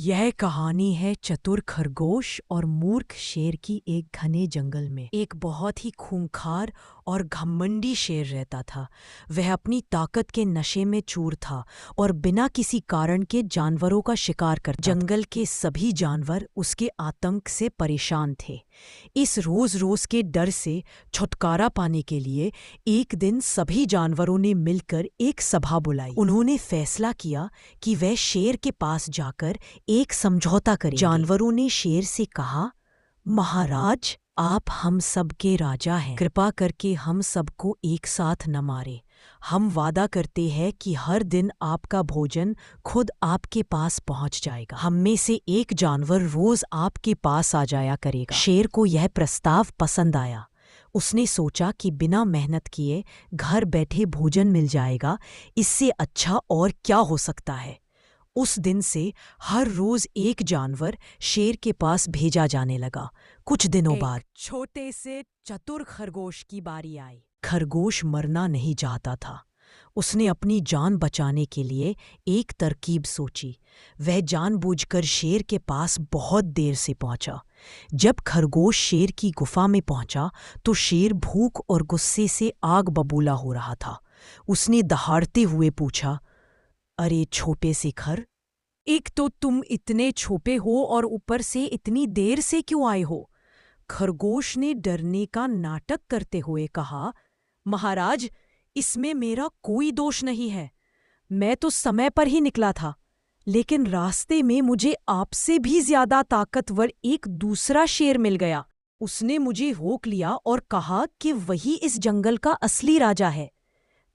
यह कहानी है चतुर खरगोश और मूर्ख शेर की। एक घने जंगल में एक बहुत ही खूंखार और घमंडी शेर रहता था। वह अपनी ताकत के नशे में चूर था और बिना किसी कारण के जानवरों का शिकार करता था। जंगल के सभी जानवर उसके आतंक से परेशान थे। इस रोज रोज के डर से छुटकारा पाने के लिए एक दिन सभी जानवरों ने मिलकर एक सभा बुलाई। उन्होंने फैसला किया कि वह शेर के पास जाकर एक समझौता करेंगे। जानवरों ने शेर से कहा, महाराज, आप हम सब के राजा हैं, कृपा करके हम सबको एक साथ न मारे। हम वादा करते हैं कि हर दिन आपका भोजन खुद आपके पास पहुंच जाएगा। हम में से एक जानवर रोज आपके पास आ जाया करेगा। शेर को यह प्रस्ताव पसंद आया। उसने सोचा कि बिना मेहनत किए घर बैठे भोजन मिल जाएगा, इससे अच्छा और क्या हो सकता है। उस दिन से हर रोज एक जानवर शेर के पास भेजा जाने लगा। कुछ दिनों बाद छोटे से चतुर खरगोश की बारी आई। खरगोश मरना नहीं चाहता था। उसने अपनी जान बचाने के लिए एक तरकीब सोची। वह जानबूझकर शेर के पास बहुत देर से पहुंचा। जब खरगोश शेर की गुफा में पहुंचा तो शेर भूख और गुस्से से आग बबूला हो रहा था। उसने दहाड़ते हुए पूछा, अरे छोटे से खर, एक तो तुम इतने छोटे हो और ऊपर से इतनी देर से क्यों आए हो? खरगोश ने डरने का नाटक करते हुए कहा, महाराज, इसमें मेरा कोई दोष नहीं है। मैं तो समय पर ही निकला था, लेकिन रास्ते में मुझे आपसे भी ज्यादा ताकतवर एक दूसरा शेर मिल गया। उसने मुझे रोक लिया और कहा कि वही इस जंगल का असली राजा है।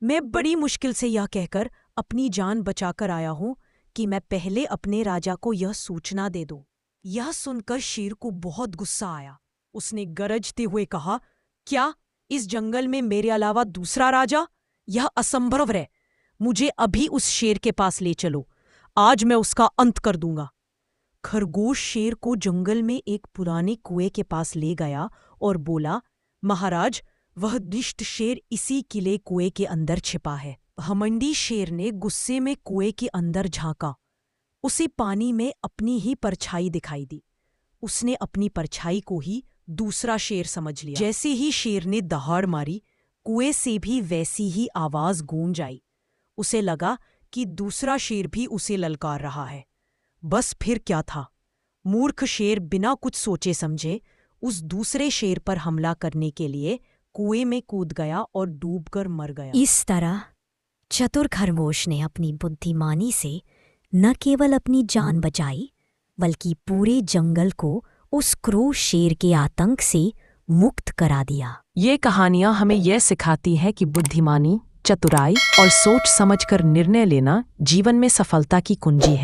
मैं बड़ी मुश्किल से यह कहकर अपनी जान बचाकर आया हूं कि मैं पहले अपने राजा को यह सूचना दे दूं। यह सुनकर शेर को बहुत गुस्सा आया। उसने गरजते हुए कहा, क्या इस जंगल में मेरे अलावा दूसरा राजा? यह असंभव है। मुझे अभी उस शेर के पास ले चलो। आज मैं उसका अंत कर दूंगा। खरगोश शेर को जंगल में एक पुराने कुएं के पास ले गया और बोला, महाराज, वह दुष्ट शेर इसी किले कुएं के अंदर छिपा है। घमंडी शेर ने गुस्से में कुएं के अंदर झांका। उसे पानी में अपनी ही परछाई दिखाई दी। उसने अपनी परछाई को ही दूसरा शेर समझ लिया। जैसे ही शेर ने दहाड़ मारी, कुएं से भी वैसी ही आवाज गूंज आई। उसे लगा कि दूसरा शेर भी उसे ललकार रहा है। बस फिर क्या था? मूर्ख शेर बिना कुछ सोचे समझे उस दूसरे शेर पर हमला करने के लिए कुएं में कूद गया और डूबकर मर गया। इस तरह चतुर खरगोश ने अपनी बुद्धिमानी से न केवल अपनी जान बचाई, बल्कि पूरे जंगल को उस क्रूर शेर के आतंक से मुक्त करा दिया। ये कहानियां हमें यह सिखाती है कि बुद्धिमानी, चतुराई और सोच समझकर निर्णय लेना जीवन में सफलता की कुंजी है।